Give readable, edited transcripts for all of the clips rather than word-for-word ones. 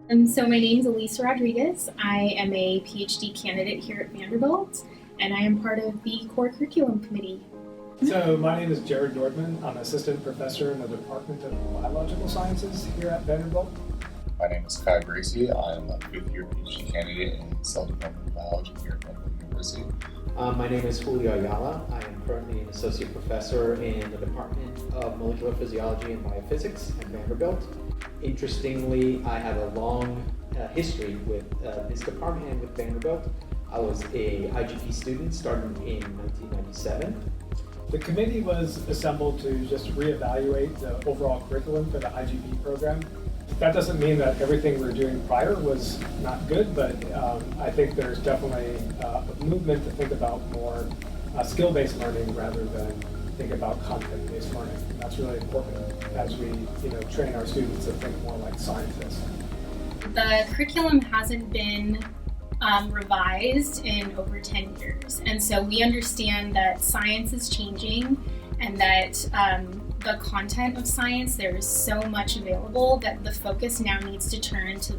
So my name is Elisa Rodriguez. I am a PhD candidate here at Vanderbilt, and I am part of the Core Curriculum Committee. So my name is Jared Nordman. I'm an assistant professor in the Department of Biological Sciences here at Vanderbilt. My name is Kai Gracie. I'm a fifth-year PhD candidate in cell development biology here at Vanderbilt University. My name is Julio Ayala. I am currently an associate professor in the Department of Molecular Physiology and Biophysics at Vanderbilt. Interestingly, I have a long history with this department and with Vanderbilt. I was a IGP student starting in 1997. The committee was assembled to just reevaluate the overall curriculum for the IGP program. That doesn't mean that everything we were doing prior was not good, but I think there's definitely a movement to think about more skill-based learning rather than think about content-based learning. And that's really important as we train our students to think more like scientists. The curriculum hasn't been revised in over 10 years, and so we understand that science is changing and that the content of science, there is so much available that the focus now needs to turn to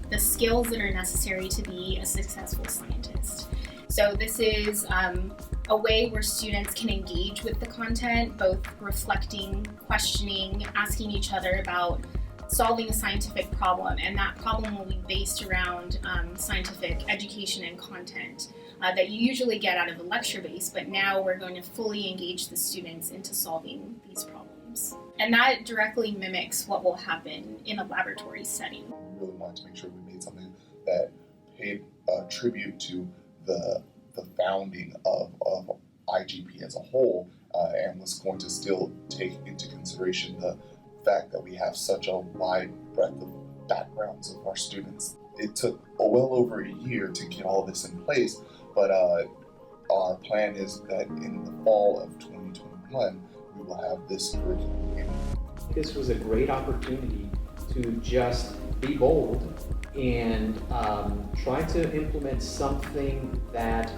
the skills that are necessary to be a successful scientist. So this is a way where students can engage with the content, both reflecting, questioning, asking each other about solving a scientific problem, and that problem will be based around scientific education and content that you usually get out of a lecture base, but now we're going to fully engage the students into solving these problems. And that directly mimics what will happen in a laboratory setting. We really wanted to make sure we made something that paid tribute to the founding of IGP as a whole, and was going to still take into consideration the fact that we have such a wide breadth of backgrounds of our students. It took well over a year to get all this in place, but our plan is that in the fall of 2021, we will have this curriculum in. This was a great opportunity to just be bold and try to implement something that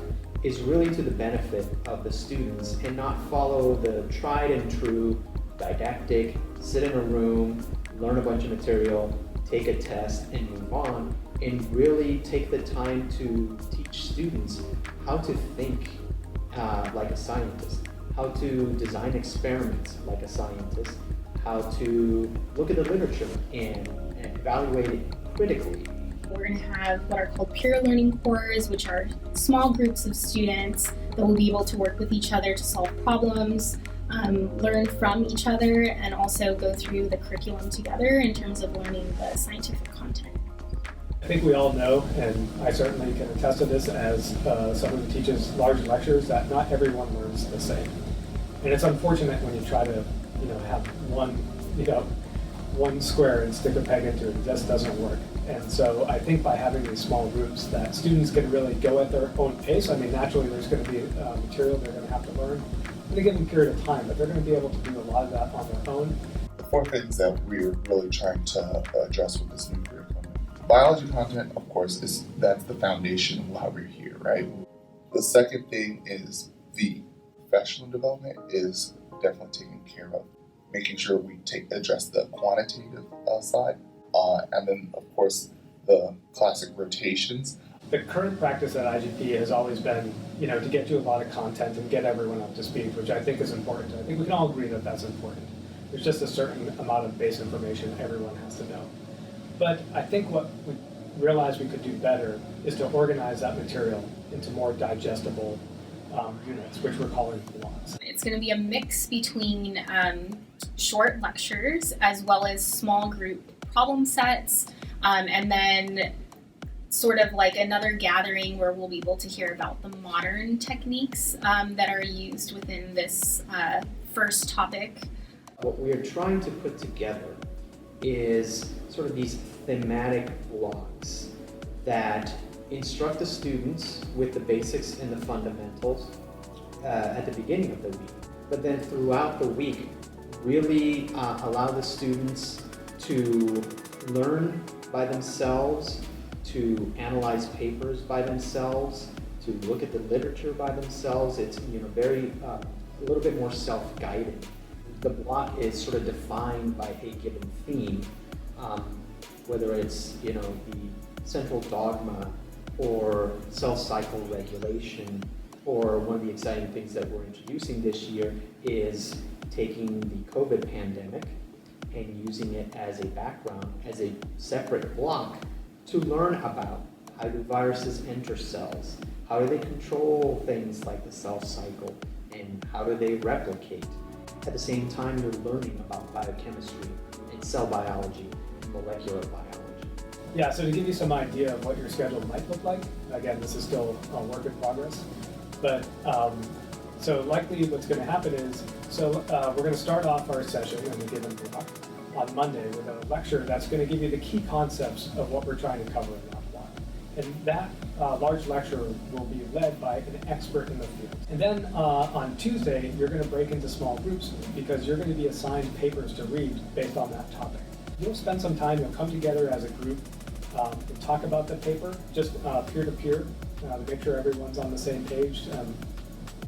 is really to the benefit of the students and not follow the tried and true didactic, sit in a room, learn a bunch of material, take a test, and move on, and really take the time to teach students how to think like a scientist, how to design experiments like a scientist, how to look at the literature and evaluate it critically. We're going to have what are called peer learning cores, which are small groups of students that will be able to work with each other to solve problems, learn from each other, and also go through the curriculum together in terms of learning the scientific content. I think we all know, and I certainly can attest to this as someone who teaches large lectures, that not everyone learns the same. And it's unfortunate when you try to have one square and stick a peg into it. It just doesn't work. And so I think by having these small groups that students can really go at their own pace. I mean, naturally there's going to be material they're going to have to learn in a given period of time, but they're going to be able to do a lot of that on their own. The four things that we're really trying to address with this new curriculum. Biology content, of course, that's the foundation of why we're here, right? The second thing is the professional development is definitely taken care of, making sure we address the quantitative side, and then of course the classic rotations. The current practice at IGP has always been, to get you a lot of content and get everyone up to speed, which I think is important. I think we can all agree that that's important. There's just a certain amount of base information everyone has to know. But I think what we realized we could do better is to organize that material into more digestible units, which we're calling blocks. It's going to be a mix between short lectures as well as small group problem sets, and then sort of like another gathering where we'll be able to hear about the modern techniques that are used within this first topic. What we are trying to put together is sort of these thematic blocks that instruct the students with the basics and the fundamentals at the beginning of the week, but then throughout the week really allow the students to learn by themselves, to analyze papers by themselves, to look at the literature by themselves. It's very a little bit more self-guided. The block is sort of defined by a given theme, whether it's, the central dogma or cell cycle regulation, or one of the exciting things that we're introducing this year is taking the COVID pandemic and using it as a background, as a separate block to learn about how do viruses enter cells, how do they control things like the cell cycle, and how do they replicate. At the same time, you're learning about biochemistry and cell biology and molecular biology. Yeah, so to give you some idea of what your schedule might look like, again, this is still a work in progress, but so likely what's going to happen is, we're going to start off our session in the given block on Monday with a lecture that's going to give you the key concepts of what we're trying to cover in that block. And that large lecture will be led by an expert in the field. And then on Tuesday, you're going to break into small groups because you're going to be assigned papers to read based on that topic. You'll spend some time, you'll come together as a group and talk about the paper, just peer-to-peer, to make sure everyone's on the same page.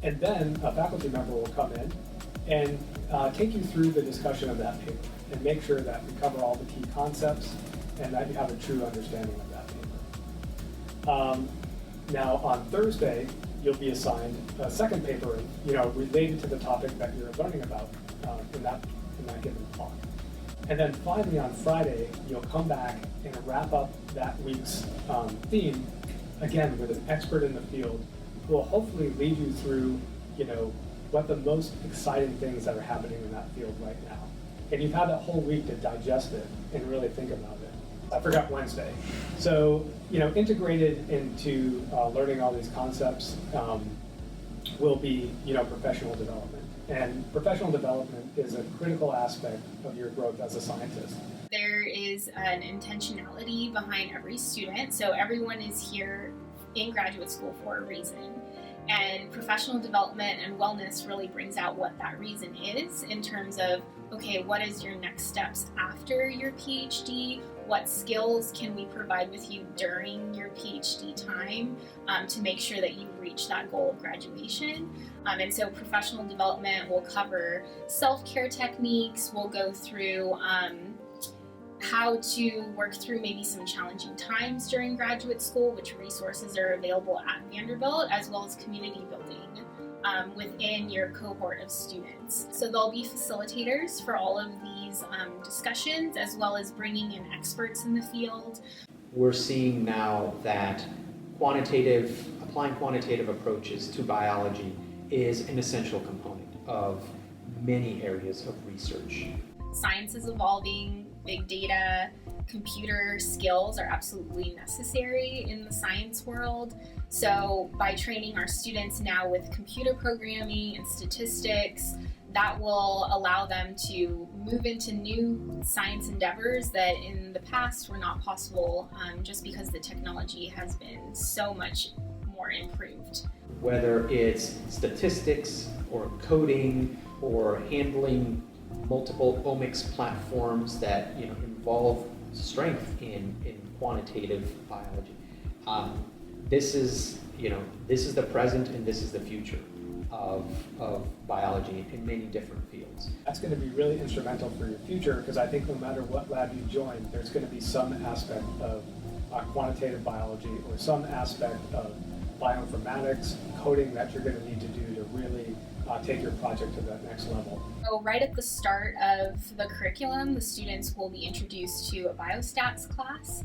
And then a faculty member will come in and take you through the discussion of that paper and make sure that we cover all the key concepts and that you have a true understanding of that paper. Now on Thursday, you'll be assigned a second paper, related to the topic that you're learning about in that given block. And then finally on Friday, you'll come back and wrap up that week's theme, again, with an expert in the field who will hopefully lead you through, what the most exciting things that are happening in that field right now. And you've had that whole week to digest it and really think about it. I forgot Wednesday. So, integrated into learning all these concepts will be, professional development. And professional development is a critical aspect of your growth as a scientist. There is an intentionality behind every student. So everyone is here in graduate school for a reason. And professional development and wellness really brings out what that reason is in terms of, okay, what is your next steps after your PhD? What skills can we provide with you during your PhD time to make sure that you reach that goal of graduation? And so professional development will cover self-care techniques, we'll go through how to work through maybe some challenging times during graduate school, which resources are available at Vanderbilt, as well as community building within your cohort of students. So there'll be facilitators for all of these discussions, as well as bringing in experts in the field. We're seeing now that applying quantitative approaches to biology is an essential component of many areas of research. Science is evolving. Big data, computer skills are absolutely necessary in the science world. So by training our students now with computer programming and statistics, that will allow them to move into new science endeavors that in the past were not possible just because the technology has been so much more improved. Whether it's statistics or coding or handling multiple omics platforms that involve strength in quantitative biology. This is the present and this is the future of biology in many different fields. That's going to be really instrumental for your future because I think no matter what lab you join, there's going to be some aspect of quantitative biology or some aspect of bioinformatics, coding that you're going to need to do to really take your project to that next level. So right at the start of the curriculum, the students will be introduced to a biostats class,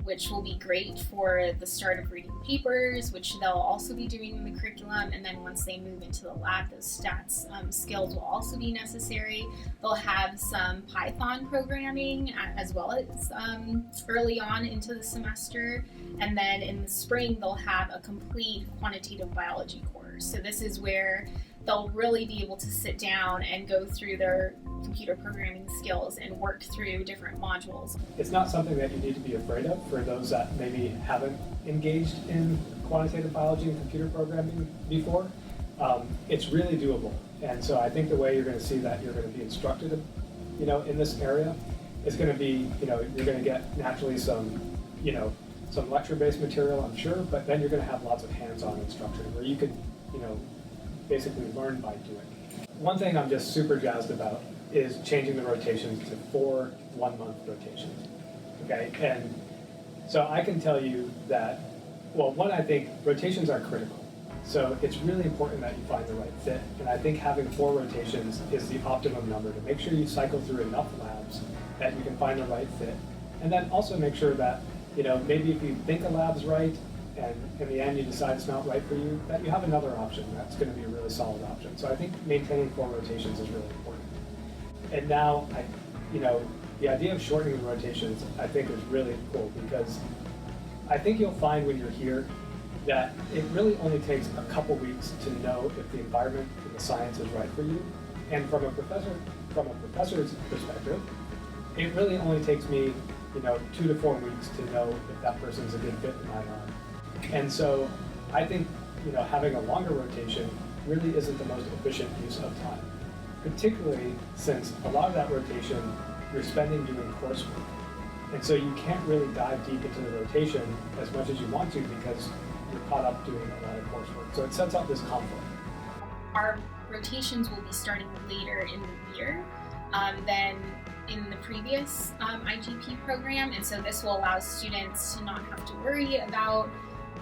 which will be great for the start of reading papers, which they'll also be doing in the curriculum. And then once they move into the lab, those stats skills will also be necessary. They'll have some Python programming as well as early on into the semester. And then in the spring, they'll have a complete quantitative biology course. So this is where they'll really be able to sit down and go through their computer programming skills and work through different modules. It's not something that you need to be afraid of for those that maybe haven't engaged in quantitative biology and computer programming before. It's really doable. And so I think the way you're going to see that you're going to be instructed, in this area is going to be, you're going to get naturally some lecture-based material, I'm sure, but then you're going to have lots of hands-on instruction where you could, basically learn by doing. One thing I'm just super jazzed about is changing the rotations to 4 one-month rotations. okay? And so I can tell you that, well, one, I think rotations are critical. So it's really important that you find the right fit. And I think having 4 rotations is the optimum number to make sure you cycle through enough labs that you can find the right fit. And then also make sure that, maybe if you think a lab's right and in the end you decide it's not right for you, that you have another option that's going to be a really solid option. So I think maintaining 4 rotations is really important. And now, the idea of shortening the rotations I think is really cool, because I think you'll find when you're here that it really only takes a couple weeks to know if the environment and the science is right for you. And from a professor's perspective, it really only takes me, 2 to 4 weeks to know if that person's a good fit in my lab. And so I think, having a longer rotation really isn't the most efficient use of time, particularly since a lot of that rotation you're spending doing coursework. And so you can't really dive deep into the rotation as much as you want to because you're caught up doing a lot of coursework. So it sets up this conflict. Our rotations will be starting later in the year than in the previous IGP program. And so this will allow students to not have to worry about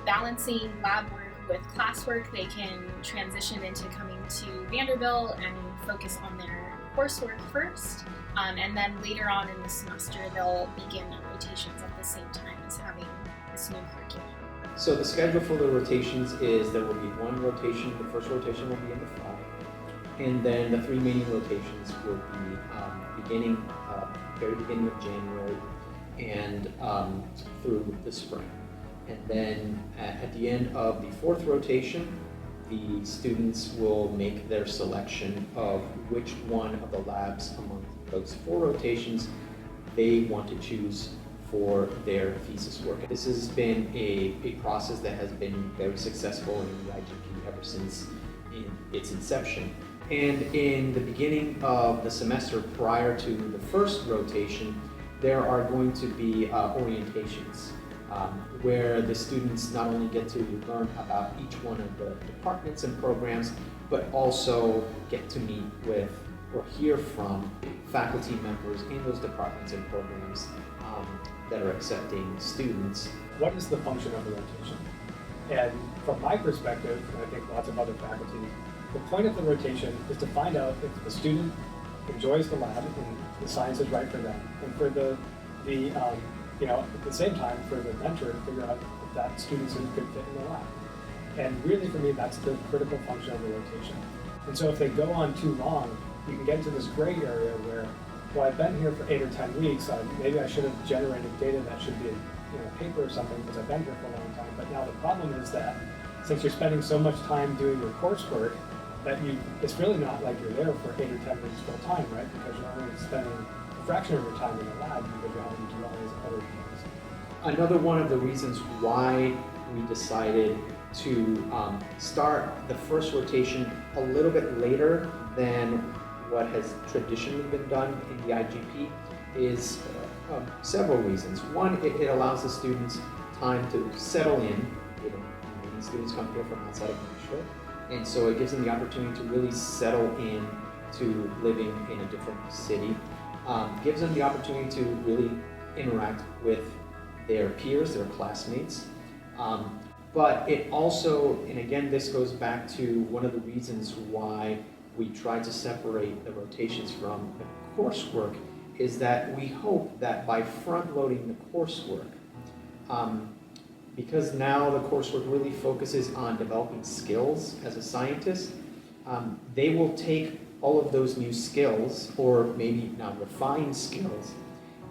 balancing lab work with classwork. They can transition into coming to Vanderbilt and focus on their coursework first. And then later on in the semester, they'll begin their rotations at the same time as having this new curriculum. So the schedule for the rotations is there will be 1 rotation. The first rotation will be in the fall, and then the 3 remaining rotations will be very beginning of January and through the spring. And then at the end of the 4th rotation, the students will make their selection of which one of the labs among those 4 rotations they want to choose for their thesis work. This has been a process that has been very successful in the IGP ever since its inception. And in the beginning of the semester prior to the first rotation, there are going to be orientations where the students not only get to learn about each one of the departments and programs, but also get to meet with or hear from faculty members in those departments and programs that are accepting students. What is the function of the rotation? And from my perspective, and I think lots of other faculty, the point of the rotation is to find out if the student enjoys the lab and the science is right for them, and for at the same time for the mentor to figure out if that student's a good fit in the lab. And really for me, that's the critical function of the rotation. And so if they go on too long, you can get into this gray area where, well, I've been here for 8 or 10 weeks, maybe I should have generated data that should be in a paper or something because I've been here for a long time. But now the problem is that since you're spending so much time doing your coursework, that it's really not like you're there for 8 or 10 weeks full time, right? Because you're only spending a fraction of your time in the lab because you're having to do all these other things. Another one of the reasons why we decided to start the first rotation a little bit later than what has traditionally been done in the IGP is several reasons. One, it allows the students time to settle in. Many students come here from outside of Nashville, and so it gives them the opportunity to really settle in to living in a different city. Gives them the opportunity to really interact with their peers, their classmates. But it also, and again, this goes back to one of the reasons why we try to separate the rotations from the coursework, is that we hope that by front-loading the coursework, because now the coursework really focuses on developing skills as a scientist, they will take all of those new skills, or maybe now refined skills,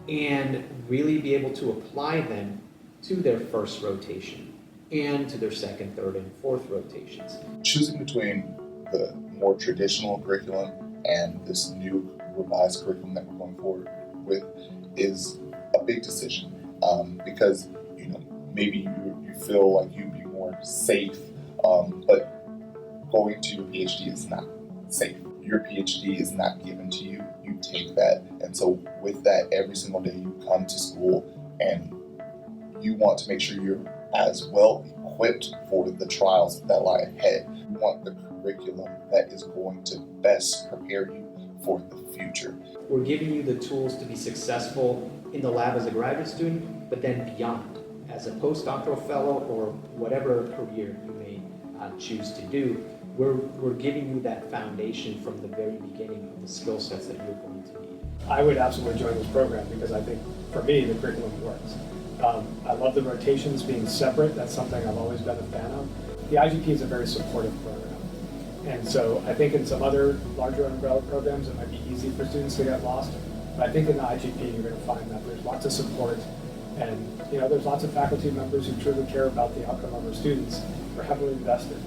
and really be able to apply them to their first rotation and to their second, third, and fourth rotations. Choosing between the more traditional curriculum and this new revised curriculum that we're going forward with is a big decision, because maybe you feel like you'd be more safe, but going to your PhD is not safe. Your PhD is not given to you. You take that, and so with that, every single day you come to school and you want to make sure you're as well equipped for the trials that lie ahead. You want the curriculum that is going to best prepare you for the future. We're giving you the tools to be successful in the lab as a graduate student, but then beyond, as a postdoctoral fellow or whatever career you may choose to do. We're giving you that foundation from the very beginning of the skill sets that you're going to need. I would absolutely join this program because I think, for me, the curriculum works. I love the rotations being separate. That's something I've always been a fan of. The IGP is a very supportive program. And so I think in some other larger umbrella programs, it might be easy for students to get lost. But I think in the IGP, you're going to find that there's lots of support. And there's lots of faculty members who truly care about the outcome of our students. We're heavily invested.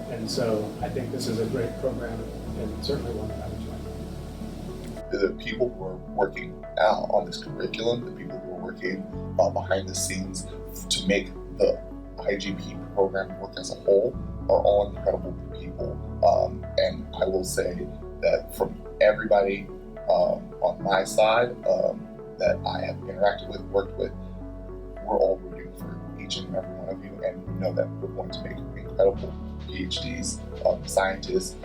And so I think this is a great program and certainly one that I would join. The people who are working now on this curriculum, the people who are working behind the scenes to make the IGP program work as a whole are all incredible people. And I will say that from everybody on my side that I have interacted with, worked with, we're all rooting for each and every one of you, and we know that we're going to make incredible PhDs, scientists,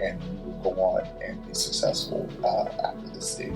and we will go on and be successful after this stage.